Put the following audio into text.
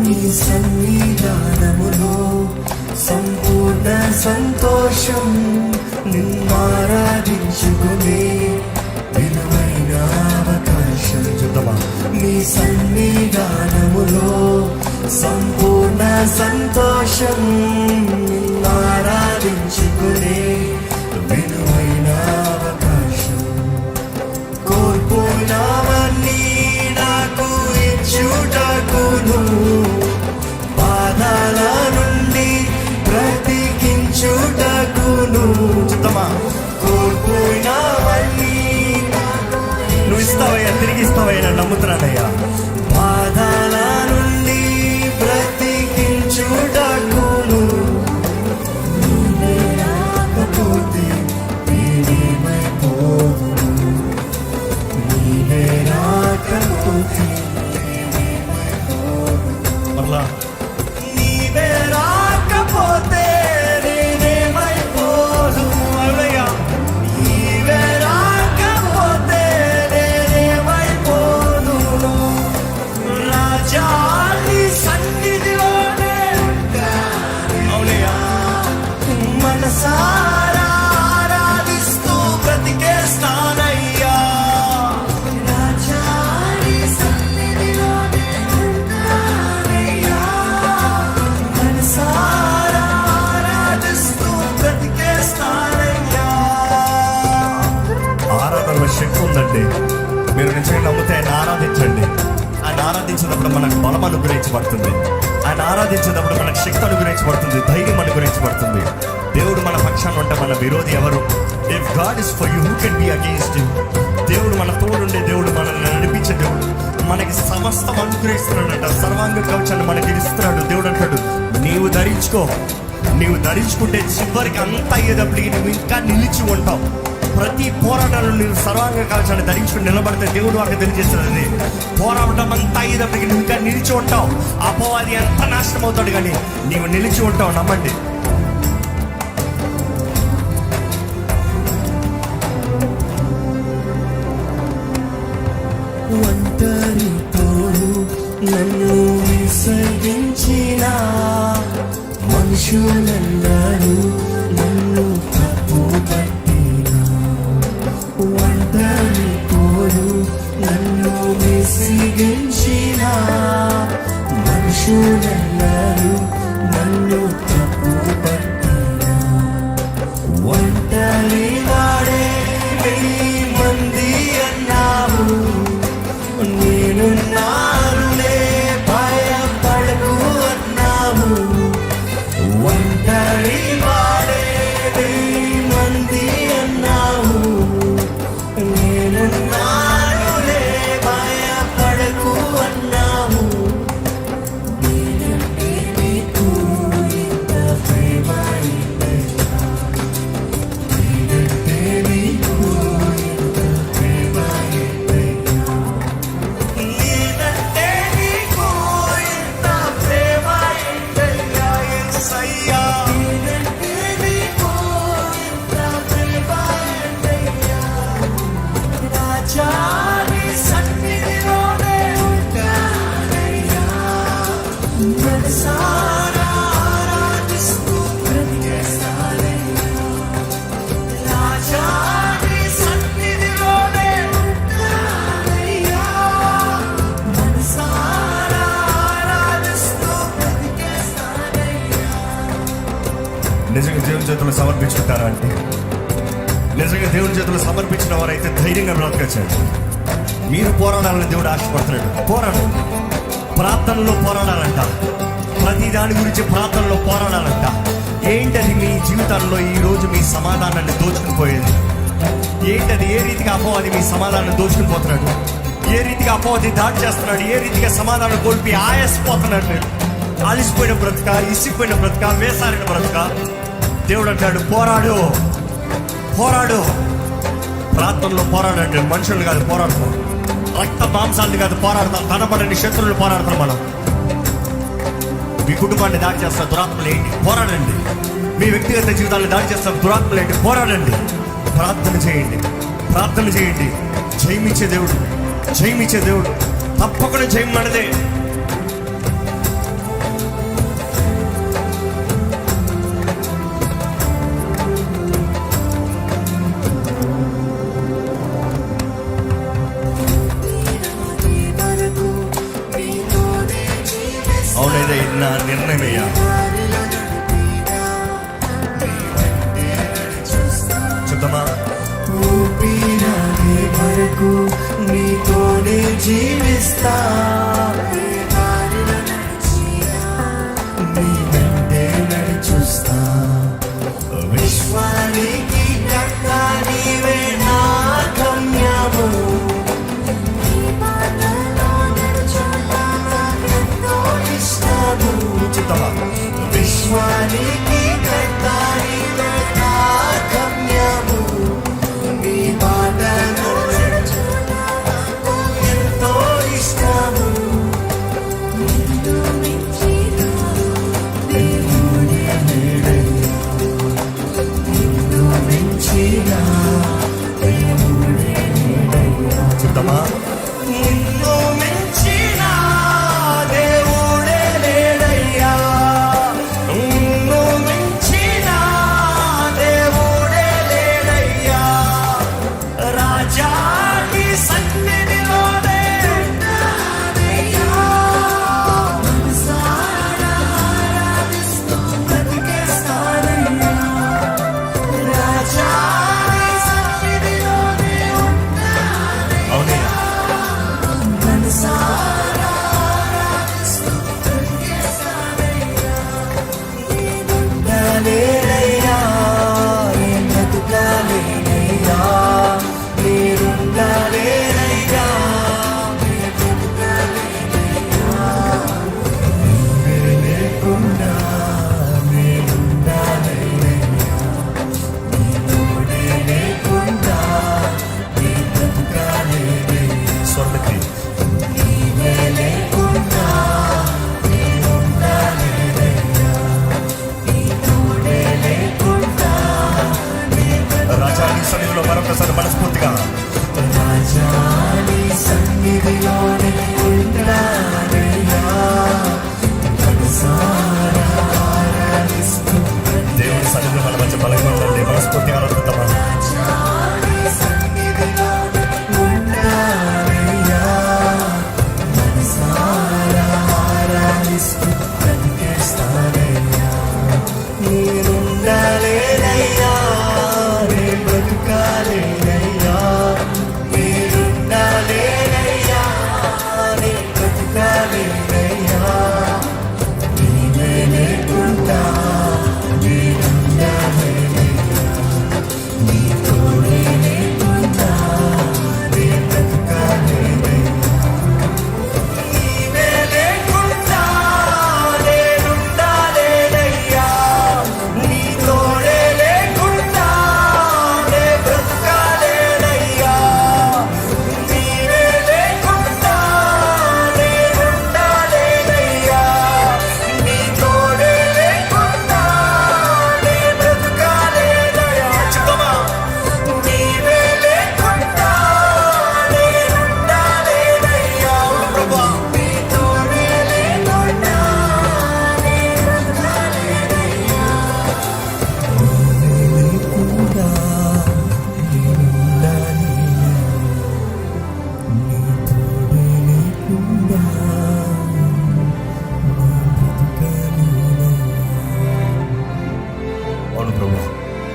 నీ సన్నిధానములో సంపూర్ణ సంతోషం, నిన్నారాధించుకునే విలువైన అవకాశం. చూద్దామా? నీ సన్నిధానములో సంపూర్ణ సంతోషం, నిన్నారాధించుకునే విలువైన అవకాశం. కోల్పోయినవన్నీ నాకు ఇచ్చుటకును, పాదాల నుండి బ్రతికించుటకును. చూద్దామా? కోల్పోయినవన్నీ నువ్వు ఇస్తావయ్యా, తిరిగి ఇస్తావయ్యా, నమ్ముతున్నానయ్యా. పాదాల నుండి బ్రతికించుటకును, నీవే రాకపోతే నేనేమైపోదును, నీవే రాకపోతే మరలా నీవే రాకపోతే నేనేమైపోదును. అయ్యా, నీవే రాకపోతే నేనేమైపోదును. రాజా నీ సన్నిధిలోనే అవునయ్యా, మనసారా ఆరాధిస్తూ బ్రతికేస్తానయ్యా. రాజా నీ సన్నిధిలోనే ఉంటానయ్యా, మనసారా ఆరాధిస్తూ బ్రతికేస్తానయ్యా. ఆరాధనలో శక్తి ఉందండి. మీరు నిజంగా నమ్మితే ఆయన ఆరాధించండి. ఆయన ఆరాధించినప్పుడు మనకు బలం అనుగ్రహించబడుతుంది. ఆయన ఆరాధించినప్పుడు మనకు శక్తి అనుగ్రహించబడుతుంది, ధైర్యం అనుగ్రహించబడుతుంది. దేవుడు మన పక్షాన ఉంటే మన విరోధి ఎవరు? If God is for you, who can be against you? దేవుడు మన తోడుండే దేవుడు, మనల్ని నడిపించే దేవుడు, మనకి సమస్తం అనుగ్రహిస్తున్నాడట. సర్వాంగ కవచాన్ని మనకి ఇస్తున్నాడు. దేవుడు అంటాడు, నీవు ధరించుకో. నీవు ధరించుకుంటే చివరికి అంతా అయ్యేటప్పటికి నువ్వు ఇంకా నిలిచి ఉంటావు. ప్రతి పోరాటంలో నువ్వు సర్వాంగ కవచాన్ని ధరించుకుని నిలబడితే దేవుడు వారికి తెలియజేస్తుంది, పోరాటం అంతా అయ్యేటప్పటికి నువ్వు ఇంకా నిలిచి ఉంటావు. అపవాది ఎంత నాశనం అవుతాడు, కానీ నీవు నిలిచి ఉంటావు. నమ్మండి. ఒంటరి తోడు నన్ను విసర్జించిన మనుషులందరూ నన్ను తప్పు పట్టిన, ఒంటరి తోడు నన్ను విసిగించిన మనుషులందరూ నన్ను తప్పు పట్టిన, ఒంటరి వాడే 1000 మంది అన్నావు, నేనున్నానులే భయపడకు అన్నావు. ఒంటరి వాడే 1000 మంది అన్నావు, నేనున్నానులే భయపడకు అన్నావు. నేనంటే నీకు ఇంత ప్రేమ ఏంటయ్యా, నేనంటే నీకు ఇంత ప్రేమ ఏంటయ్యా, నేనంటే నీకు ఇంత ప్రేమ ఏంటయ్యా యేసయ్యా, నేనంటే నీకు ఇంత ప్రేమ ఏంటయ్యా. రాజా నీ సన్నిధిలోనే ఉంటానయ్యా, మనసారా ఆరాధిస్తూ బ్రతికేస్తానయ్యా. రాజా నీ సన్నిధిలోనే ఉంటానయ్యా, మనసారా ఆరాధిస్తూ బ్రతికేస్తానయ్యా. నిజంగా దేవుని చేతులు సమర్పించుకుంటారా అంటే? నిజంగా దేవుని చేతులు సమర్పించిన వారైతే ధైర్యంగా బ్రతకచ్చండి. మీరు పోరాడాలని దేవుడు ఆశపడుతున్నాడు. పోరాడండి. ప్రార్థనలో పోరాడాలంట. ప్రతి దాని గురించి ప్రార్థనలో పోరాడాలంట. ఏంటది మీ జీవితాల్లో ఈరోజు మీ సమాధానాన్ని దోచుకుని పోయేది ఏంటది? ఏ రీతిగా అపవాది మీ సమాధానాన్ని దోచుకుని పోతున్నాడు? ఏ రీతిగా అపవాది దాడి చేస్తున్నాడు? ఏ రీతిగా సమాధానం కోల్పి ఆయాసపోతున్నాడు? అలిసిపోయిన బ్రతుక, ఇసిపోయిన బ్రతుక, వేసారిన బ్రతుక? దేవుడు అంటాడు, పోరాడు, పోరాడు. ప్రార్థనలో పోరాడండి. మనుషులు కాదు పోరాడతాం, రక్త మాంసాన్ని కాదు పోరాడతాం, కనబడని శత్రువులు పోరాడతాం. మనం మీ కుటుంబాన్ని దాడి చేస్తున్న దురాత్మలు ఏంటి? పోరాడండి. మీ వ్యక్తిగత జీవితాన్ని దాడి చేస్తున్న దురాత్మలు ఏంటి? పోరాడండి. ప్రార్థన చేయండి, ప్రార్థన చేయండి. జయమిచ్చే దేవుడు, జయమిచ్చే దేవుడు. తప్పకుండా జయం మనదే. అవునైతే నా నిర్ణయమయ్యా. చెప్తామా? ఊపిరాగే వరకు నీతోనే జీవిస్తా, నీ వెంటే నడిచొస్తా. విశ్వానికి కర్తా నీవే నా గమ్యము, ఇష్టము. చెప్తామా? విశ్వానికి కర్తా నీవే నా గమ్యము, నీ మాటలో ఎంతో ఇష్టము. దేవుడే నీడయ్యా, నిన్ను మించిన దేవుడే నీడయ్యా. చెప్తామా? నిన్ను మించిన దేవుడే లేడయ్యా, నిన్ను మించిన దేవుడే లేడయ్యా. రాజా నీ సన్నిధిలోనే ఉన్నానయ్యా, మనసారా ఆరాధిస్తూ బ్రతికేస్తానయ్యా. రాజా నీ సన్నిధిలోనే ఉన్నానయ్యా, అవునయ్యా. మనసారా ఆరాధిస్తూ బ్రతికేస్తానయ్యా. నేనుండలేనయ్యా, నేను బ్రతుకలేనయ్యా, నేనుండలేనయ్యా, నేను బ్రతుకలేనయ్యా. నువ్వే లేకుండా నేనుండలేనయ్యా, నీ తోడే లేకుండా నేను బ్రతుకలేనయ్యా. స్వర్ణకి నీవే లేకుండా నేనుండలేనయ్యా, నీ తోడే లేకుండా రాజా నీ సన్నిధిలో మరొకసారి మనస్ఫూర్తిగా రాజా నీ సన్నిధిలోనే ఉన్నానయ్యా, మనసారా ఆరాధిస్తూ. దేవుని సన్నిధిలో మన మధ్య బలంగా ఉండండి. మనస్ఫూర్తిగా అనుకుంటామా? రాజా నీ సన్నిధిలోనే ఉన్నానయ్యా, మనసారా ఆరాధిస్తూ బ్రతికేస్తానయ్యా. నేనుండా